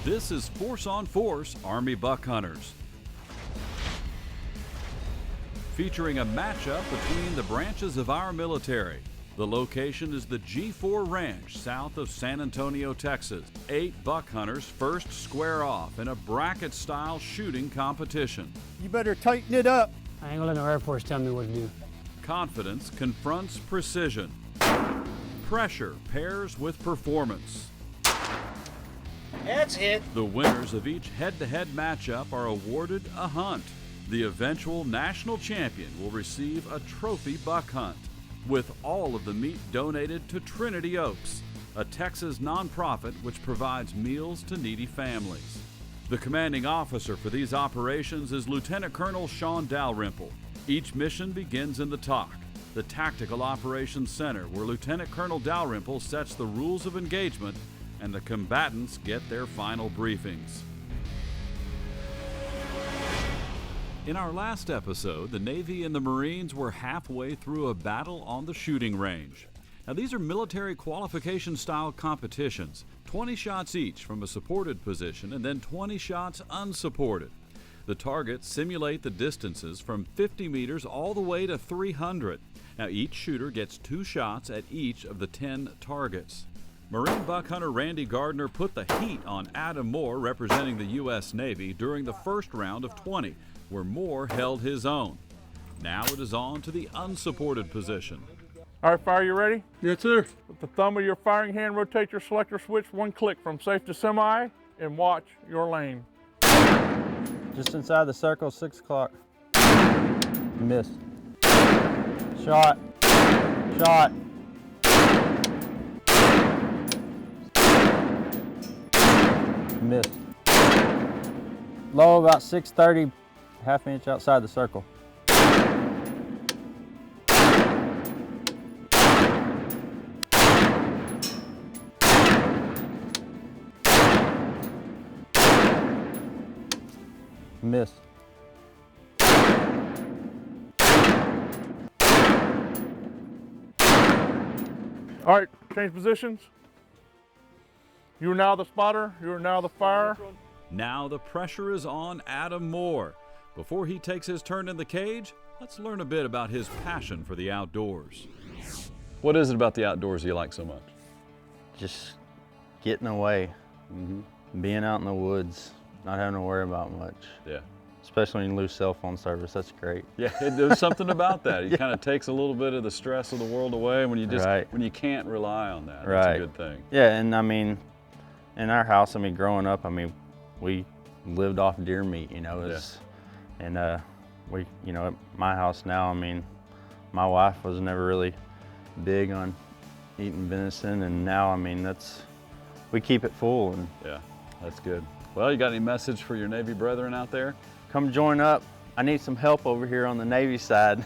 This is Force on Force Army Buck Hunters, featuring a matchup between the branches of our military. The location is the G4 Ranch south of San Antonio, Texas. 8 buck hunters first square off in a bracket-style shooting competition. You better tighten it up. I ain't gonna let no Air Force tell me what to do. Confidence confronts precision. Pressure pairs with performance. That's it. The winners of each head-to-head matchup are awarded a hunt. The eventual national champion will receive a trophy buck hunt, with all of the meat donated to Trinity Oaks, a Texas nonprofit which provides meals to needy families. The commanding officer for these operations is Lieutenant Colonel Sean Dalrymple. Each mission begins in the TOC, the Tactical Operations Center, where Lieutenant Colonel Dalrymple sets the rules of engagement and the combatants get their final briefings. In our last episode, the Navy and the Marines were halfway through a battle on the shooting range. Now, these are military qualification style competitions, 20 shots each from a supported position and then 20 shots unsupported. The targets simulate the distances from 50 meters all the way to 300. Now, each shooter gets 2 shots at each of the 10 targets. Marine buck hunter Randy Gardner put the heat on Adam Moore, representing the U.S. Navy, during the first round of 20, where Moore held his own. Now it is on to the unsupported position. All right, fire, you ready? Yes, sir. With the thumb of your firing hand, rotate your selector switch 1 click from safe to semi and watch your lane. Just inside the circle, 6 o'clock. Missed. Shot. Shot. Missed. Low about 630, half inch outside the circle. Missed. All right, change positions. You are now the spotter, you are now the firer. Now the pressure is on Adam Moore. Before he takes his turn in the cage, let's learn a bit about his passion for the outdoors. What is it about the outdoors you like so much? Just getting away, being out in the woods, not having to worry about much. Yeah. Especially when you lose cell phone service, that's great. Yeah, there's something about that. It kind of takes a little bit of the stress of the world away when you just when you can't rely on that. That's a good thing. Yeah, and I mean, in our house, I mean, growing up, I mean, we lived off deer meat, you know, and we, you know, at my house now, I mean, my wife was never really big on eating venison, and now, I mean, we keep it full. And yeah, that's good. Well, you got any message for your Navy brethren out there? Come join up. I need some help over here on the Navy side.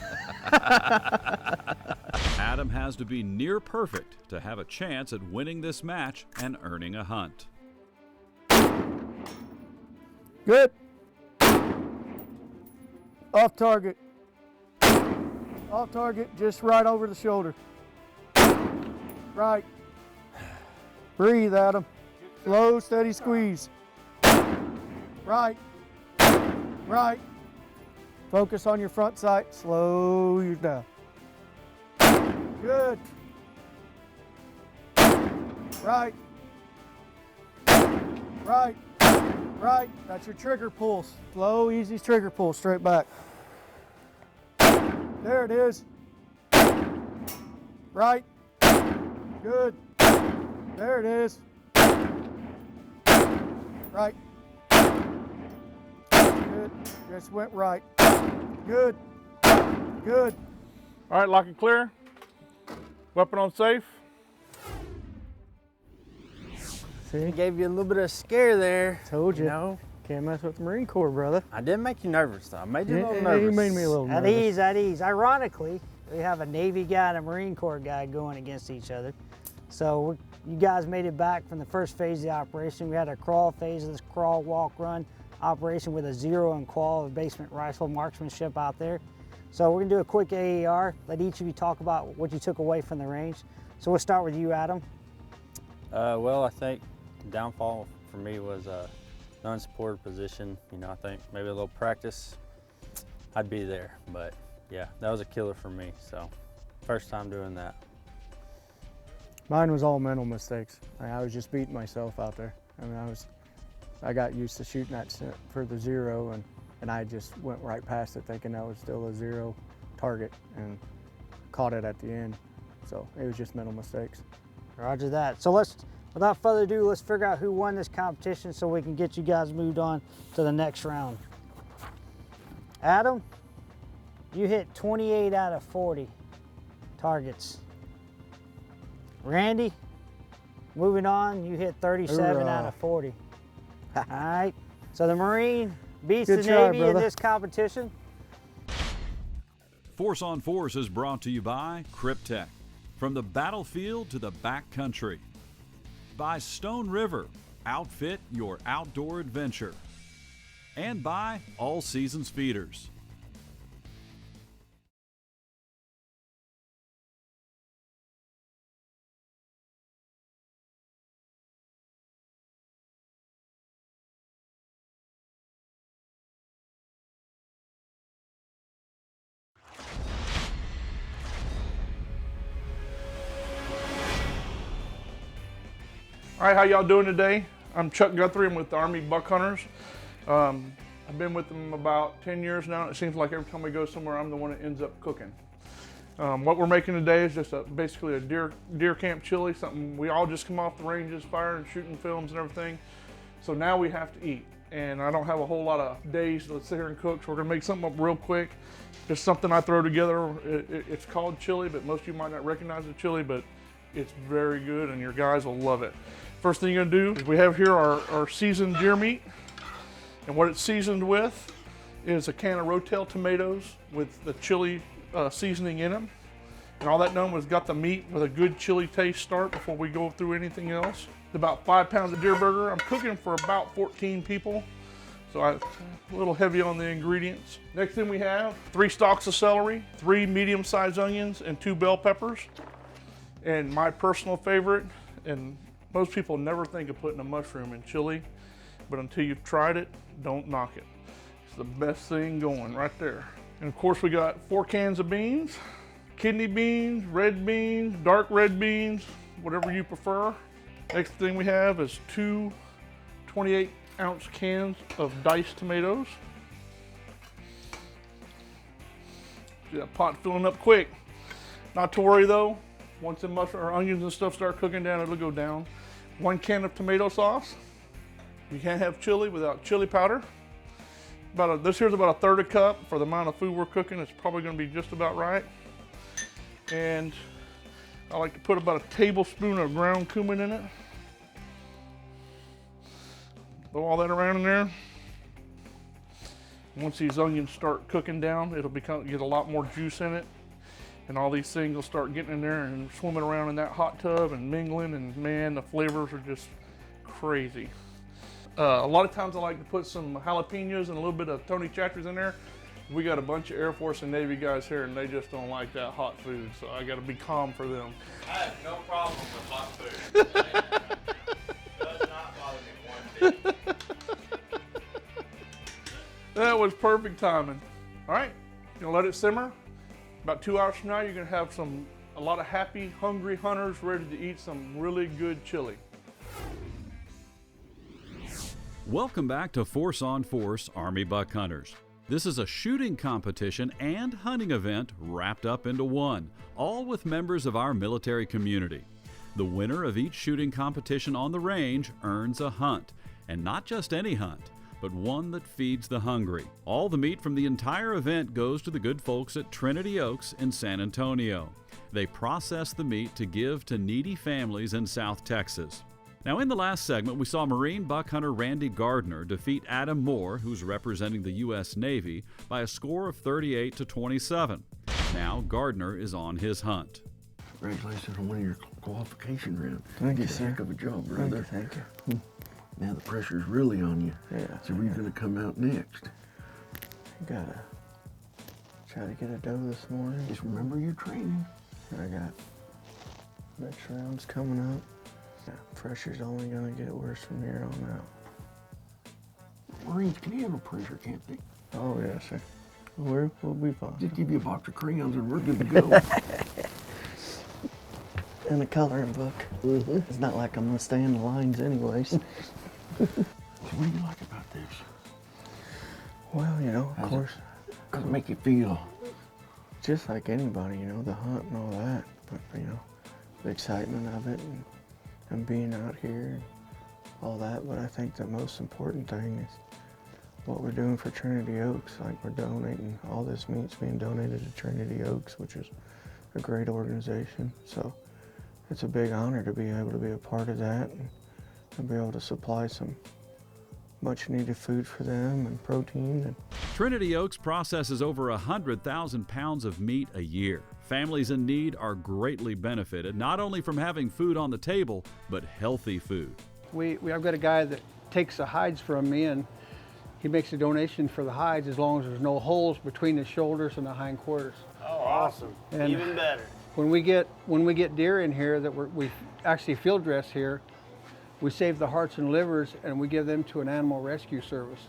Adam has to be near perfect to have a chance at winning this match and earning a hunt. Good. Off target. Off target, just right over the shoulder. Right. Breathe, Adam. Slow, steady squeeze. Right. Right. Focus on your front sight. Slow you down. Good. Right. Right. Right. That's your trigger pull. Slow, easy trigger pull. Straight back. There it is. Right. Good. There it is. Right. Good. Just went right. Good. Good. All right, lock and clear. Weapon on safe. See? Gave you a little bit of scare there. Told you. No. Can't mess with the Marine Corps, brother. I did make you nervous, though. I made you a little You nervous. made me a little At nervous. ease, at ease. Ironically, we have a Navy guy and a Marine Corps guy going against each other. So you guys made it back from the first phase of the operation. We had a crawl phase of this crawl, walk, run operation with a 0 and qual of basement rifle marksmanship out there. So we're gonna do a quick AAR, let each of you talk about what you took away from the range. So we'll start with you, Adam. Well, I think downfall for me was the unsupported position. You know, I think maybe a little practice, I'd be there. But yeah, that was a killer for me. So first time doing that. Mine was all mental mistakes. I was just beating myself out there. I mean, I got used to shooting that for the zero, and I just went right past it thinking that was still a zero target and caught it at the end. So it was just mental mistakes. Roger that. So without further ado, let's figure out who won this competition so we can get you guys moved on to the next round. Adam, you hit 28 out of 40 targets. Randy, moving on, you hit 37 out of 40. All right, so the Marine beats Good the try, Navy in brother. this competition. Force on Force is brought to you by Cryptek. From the battlefield to the backcountry. By Stone River, outfit your outdoor adventure. And by All Seasons Feeders. All right, how y'all doing today? I'm Chuck Guthrie. I'm with the ArmyBuckHunters. I've been with them about 10 years now. It seems like every time we go somewhere, I'm the one that ends up cooking. What we're making today is just basically a deer camp chili, something we all just come off the ranges, firing, shooting films and everything. So now we have to eat. And I don't have a whole lot of days to sit here and cook, so we're gonna make something up real quick. Just something I throw together. It's called chili, but most of you might not recognize the chili, but it's very good and your guys will love it. First thing you're gonna do is we have here our seasoned deer meat. And what it's seasoned with is a can of Rotel tomatoes with the chili seasoning in them. And all that done was got the meat with a good chili taste start before we go through anything else. It's about 5 pounds of deer burger. I'm cooking for about 14 people. So I'm a little heavy on the ingredients. Next thing we have 3 stalks of celery, 3 medium-sized onions, and 2 bell peppers. And my personal favorite, and most people never think of putting a mushroom in chili, but until you've tried it, don't knock it. It's the best thing going right there. And of course we got 4 cans of beans, kidney beans, red beans, dark red beans, whatever you prefer. Next thing we have is 2 28-ounce cans of diced tomatoes. That pot filling up quick. Not to worry though, once the mushroom or onions and stuff start cooking down, it'll go down. 1 can of tomato sauce. You can't have chili without chili powder. This here's about 1/3 cup for the amount of food we're cooking. It's probably gonna be just about right. And I like to put about 1 tablespoon of ground cumin in it. Throw all that around in there. Once these onions start cooking down, it'll get a lot more juice in it. And all these things will start getting in there and swimming around in that hot tub and mingling, and man, the flavors are just crazy. A lot of times I like to put some jalapenos and a little bit of Tony Chachere's in there. We got a bunch of Air Force and Navy guys here and they just don't like that hot food, so I gotta be calm for them. I have no problem with hot food. Does not bother me one bit. That was perfect timing. All right, you're gonna let it simmer. About 2 hours from now, you're gonna have a lot of happy, hungry hunters ready to eat some really good chili. Welcome back to Force on Force Army Buck Hunters. This is a shooting competition and hunting event wrapped up into one, all with members of our military community. The winner of each shooting competition on the range earns a hunt, and not just any hunt, but one that feeds the hungry. All the meat from the entire event goes to the good folks at Trinity Oaks in San Antonio. They process the meat to give to needy families in South Texas. Now, in the last segment, we saw Marine buck hunter Randy Gardner defeat Adam Moore, who's representing the U.S. Navy, by a score of 38 to 27. Now, Gardner is on his hunt. Congratulations on winning your qualification round. Thank you, Did a sir. heck of a job, brother. Thank you. Now the pressure's really on you. Yeah. So where you gonna come out next? Gotta try to get a doe this morning. Just remember your training. I got next rounds coming up. Yeah, pressure's only gonna get worse from here on out. Marines can handle pressure, can't they? Oh, yes, sir. We'll be fine. Just give you a box of crayons and we're good to go. And a coloring book. It's not like I'm gonna stay in the lines anyways. So what do you like about this? Well, you know, of How's course, Does it make you feel? just like anybody, you know, the hunt and all that. But, you know, the excitement of it and being out here and all that. But I think the most important thing is what we're doing for Trinity Oaks. Like, we're donating, all this meat's being donated to Trinity Oaks, which is a great organization. So it's a big honor to be able to be a part of that and be able to supply some much needed food for them and protein. And Trinity Oaks processes over 100,000 pounds of meat a year. Families in need are greatly benefited, not only from having food on the table, but healthy food. I've got a guy that takes the hides from me, and he makes a donation for the hides as long as there's no holes between the shoulders and the hindquarters. Oh, awesome. And Even better. When we get deer in here that we actually field dress here, we save the hearts and livers and we give them to an animal rescue service.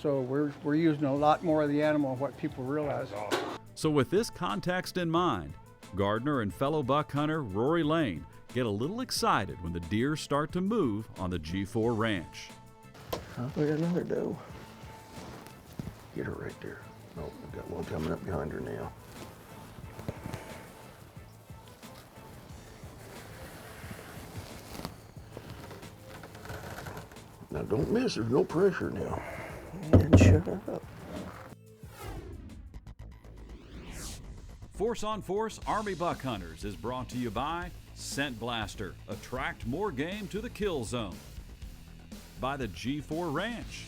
So we're using a lot more of the animal than what people realize. So with this context in mind, gardener and fellow buck hunter Rory Lane get a little excited when the deer start to move on the G4 ranch. we got another doe. Get her right there. Oh, we got one coming up behind her now. Now don't miss, there's no pressure now. And shut up. Force on Force Army Buck Hunters is brought to you by Scent Blaster. Attract more game to the kill zone. By the G4 Ranch.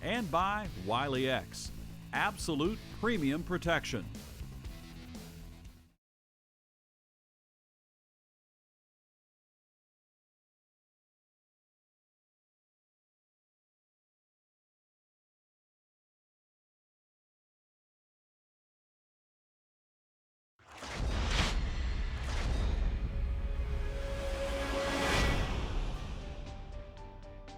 And by Wiley X. Absolute premium protection.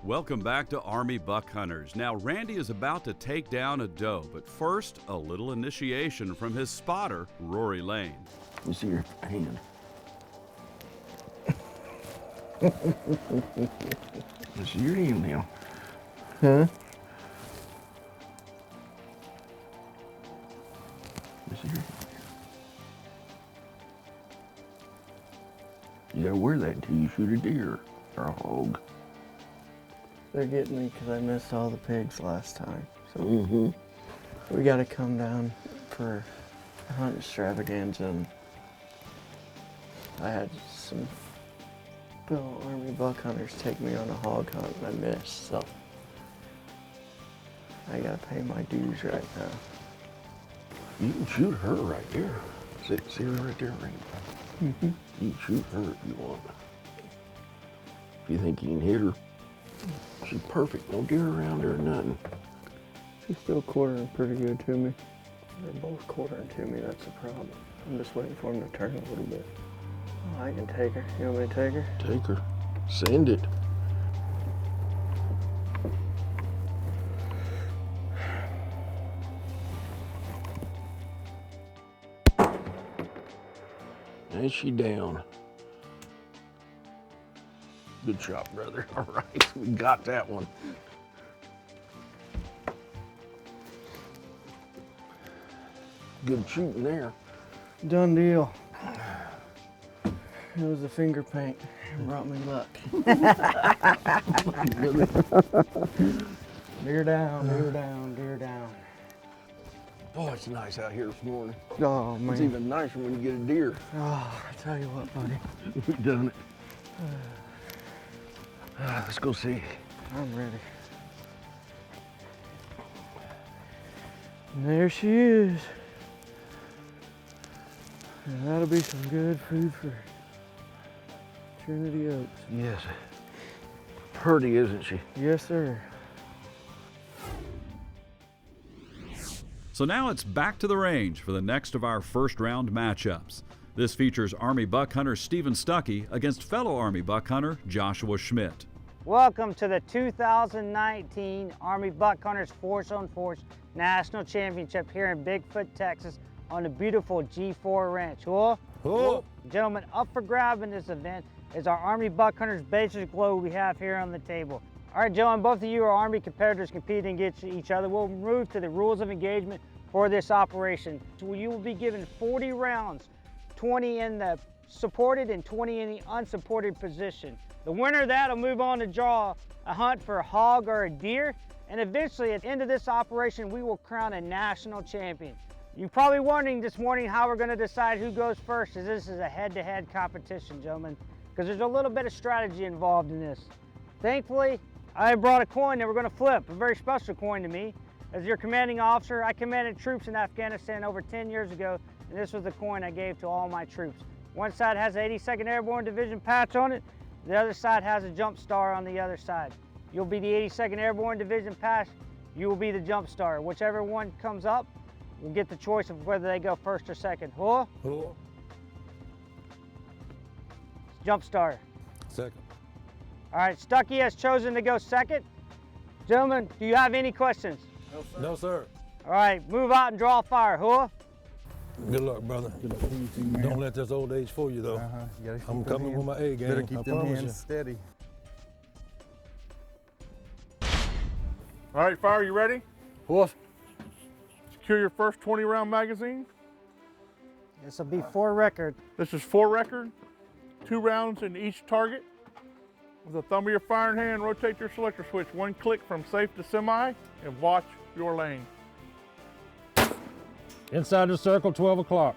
Welcome back to Army Buck Hunters. Now, Randy is about to take down a doe, but first, a little initiation from his spotter, Rory Lane. Let me see your hand. Let's see your hand now. Huh? Let me see your hand. You gotta wear that until you shoot a deer or a hog. They're getting me because I missed all the pigs last time. So we got to come down for a hunt extravaganza. And I had some fellow Army buck hunters take me on a hog hunt and I missed. So I got to pay my dues right now. You can shoot her right there. See her right there, Randy? You can shoot her if you want. If you think you can hit her. She's perfect. No deer around her or nothing. She's still quartering pretty good to me. They're both quartering to me, that's the problem. I'm just waiting for them to turn a little bit. Oh, I can take her. You want me to take her? Take her. Send it. And she down. Good shot, brother. All right, we got that one. Good shooting there. Done deal. It was a finger paint. It brought me luck. Deer down, deer down, deer down. Boy, it's nice out here this morning. Oh, man. It's even nicer when you get a deer. Oh, I tell you what, buddy. We've done it. Let's go see. I'm ready. And there she is. And that'll be some good food for Trinity Oaks. Yes. Pretty, isn't she? Yes, sir. So now it's back to the range for the next of our first round matchups. This features Army buck hunter Stephen Stuckey against fellow Army buck hunter Joshua Schmidt. Welcome to the 2019 Army Buck Hunters Force on Force National Championship here in Bigfoot, Texas on the beautiful G4 Ranch. Gentlemen, up for grab in this event is our Army Buck Hunters Basic Globe we have here on the table. All right, gentlemen, both of you are Army competitors competing against each other. We'll move to the rules of engagement for this operation. So you will be given 40 rounds, 20 in the supported and 20 in the unsupported position. The winner of that will move on to draw a hunt for a hog or a deer, and eventually at the end of this operation we will crown a national champion. You're probably wondering this morning how we're going to decide who goes first, as this is a head-to-head competition, gentlemen, because there's a little bit of strategy involved in this. Thankfully, I brought a coin that we're going to flip, a very special coin to me. As your commanding officer, I commanded troops in Afghanistan over 10 years ago, and this was the coin I gave to all my troops. One side has the 82nd Airborne Division patch on it, the other side has a jump star on the other side. You'll be the 82nd Airborne Division patch, you will be the jump star. Whichever one comes up, will get the choice of whether they go first or second. Jump star. Second. All right, Stuckey has chosen to go second. Gentlemen, do you have any questions? No, sir. All right, move out and draw fire. Good luck, brother. Good luck to you too, man. Don't let this old age fool you, though. I'm coming with my A game. Better keep them promise hands you. steady. All right, fire, you ready? Hoof. Secure your first 20-round magazine. This will be for record. This is for record. 2 rounds in each target. With the thumb of your firing hand, rotate your selector switch 1 click from safe to semi, and watch your lane. Inside the circle, 12 o'clock.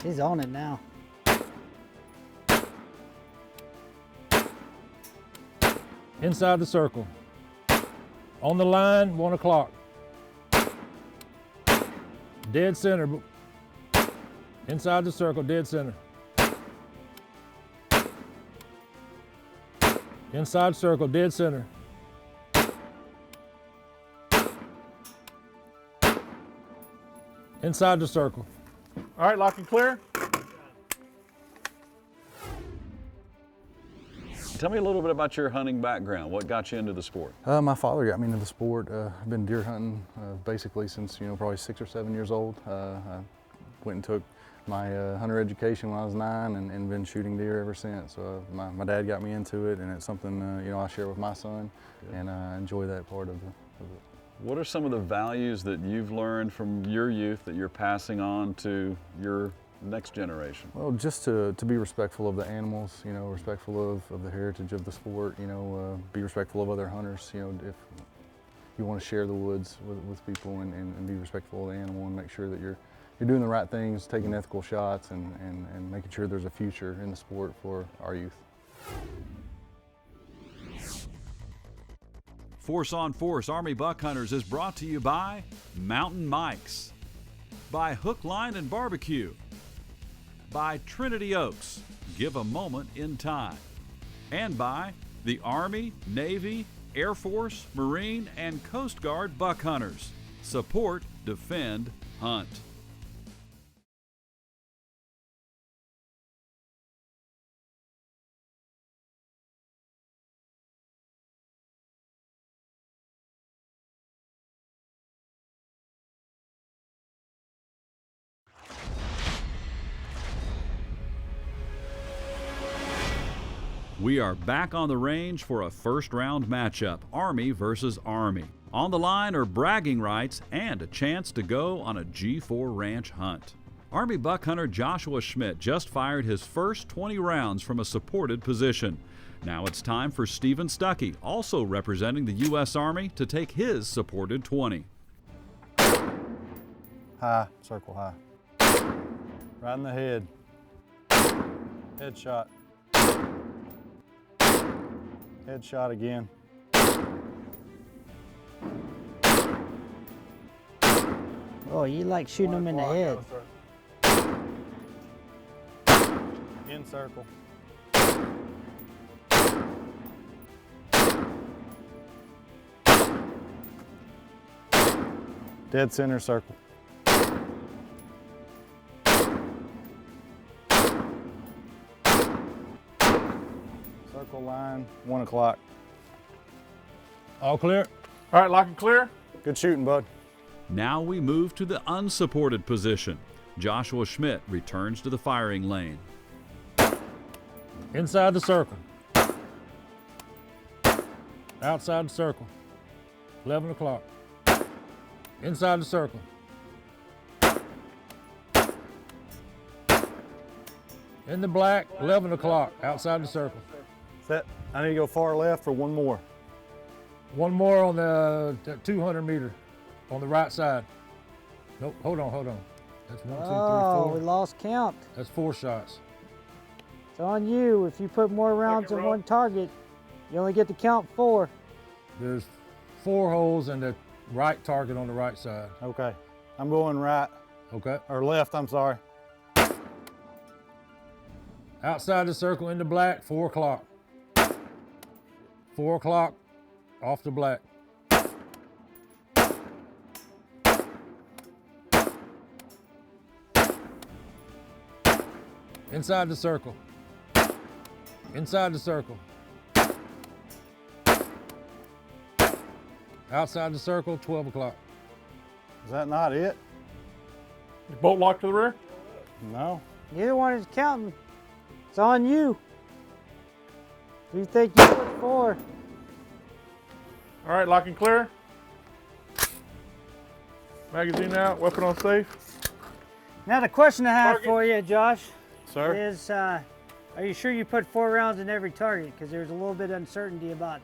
He's on it now. Inside the circle. On the line, 1 o'clock. Dead center. Inside the circle, dead center. Inside circle, dead center. Inside the circle. All right, lock and clear. Tell me a little bit about your hunting background. What got you into the sport? My father got me into the sport. I've been deer hunting basically since probably 6 or 7 years old. I went and took my hunter education when I was 9 and been shooting deer ever since. My dad got me into it, and it's something I share with my son. Good. And I enjoy that part of it. What are some of the values that you've learned from your youth that you're passing on to your next generation? Well, just to be respectful of the animals, respectful of the heritage of the sport, be respectful of other hunters, if you want to share the woods with people and be respectful of the animal and make sure that you're doing the right things, taking ethical shots and making sure there's a future in the sport for our youth. Force on Force Army Buck Hunters is brought to you by Mountain Mikes, by Hook, Line, and Barbecue, by Trinity Oaks, give a moment in time, and by the Army, Navy, Air Force, Marine, and Coast Guard Buck Hunters. Support, defend, hunt. We are back on the range for a first-round matchup, Army versus Army. On the line are bragging rights and a chance to go on a G4 ranch hunt. Army buck hunter Joshua Schmidt just fired his first 20 rounds from a supported position. Now it's time for Stephen Stuckey, also representing the U.S. Army, to take his supported 20. High, circle high. Right in the head. Headshot. Headshot again. Oh, you like shooting them in the head. In circle. Dead center circle. Circle line, 1 o'clock. All clear? All right, lock and clear. Good shooting, bud. Now we move to the unsupported position. Joshua Schmidt returns to the firing lane. Inside the circle. Outside the circle. 11 o'clock. Inside the circle. In the black, 11 o'clock, outside the circle. Set. I need to go far left for one more. One more on the 200 meter on the right side. Nope, hold on. That's 1, 2, 3, 4. Oh, we lost count. That's 4 shots. It's on you. If you put more rounds in one target, you only get to count 4. There's 4 holes in the right target on the right side. Okay. I'm going right. Okay. Or left, I'm sorry. Outside the circle in the black, 4 o'clock. 4 o'clock off the black. Inside the circle. Inside the circle. Outside the circle, 12 o'clock. Is that not it? Is bolt locked to the rear? No. Neither one is counting. It's on you. If you think you put 4. All right, lock and clear. Magazine out, weapon on safe. Now the question I have Target. for you, Josh, Sir? is are you sure you put 4 rounds in every target? Because there's a little bit of uncertainty about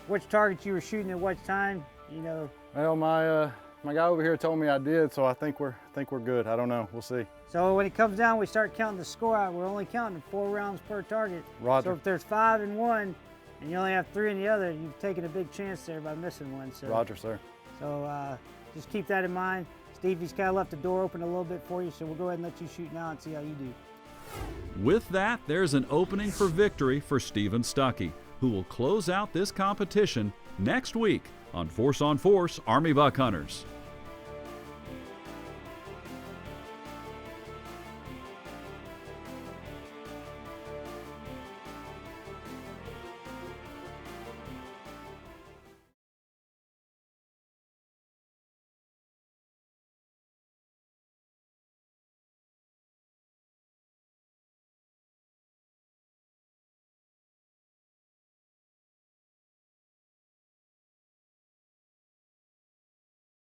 which targets you were shooting at what time. You know. Well, my guy over here told me I did, so I think we're good. I don't know. We'll see. So when it comes down, we start counting the score out. We're only counting 4 rounds per target. Roger. So if there's 5 in one and you only have 3 in the other, you've taken a big chance there by missing one. So, Roger, sir. So just keep that in mind. Stevie's kind of left the door open a little bit for you, so we'll go ahead and let you shoot now and see how you do. With that, there's an opening for victory for Stephen Stuckey, who will close out this competition next week on Force on Force Army Buck Hunters.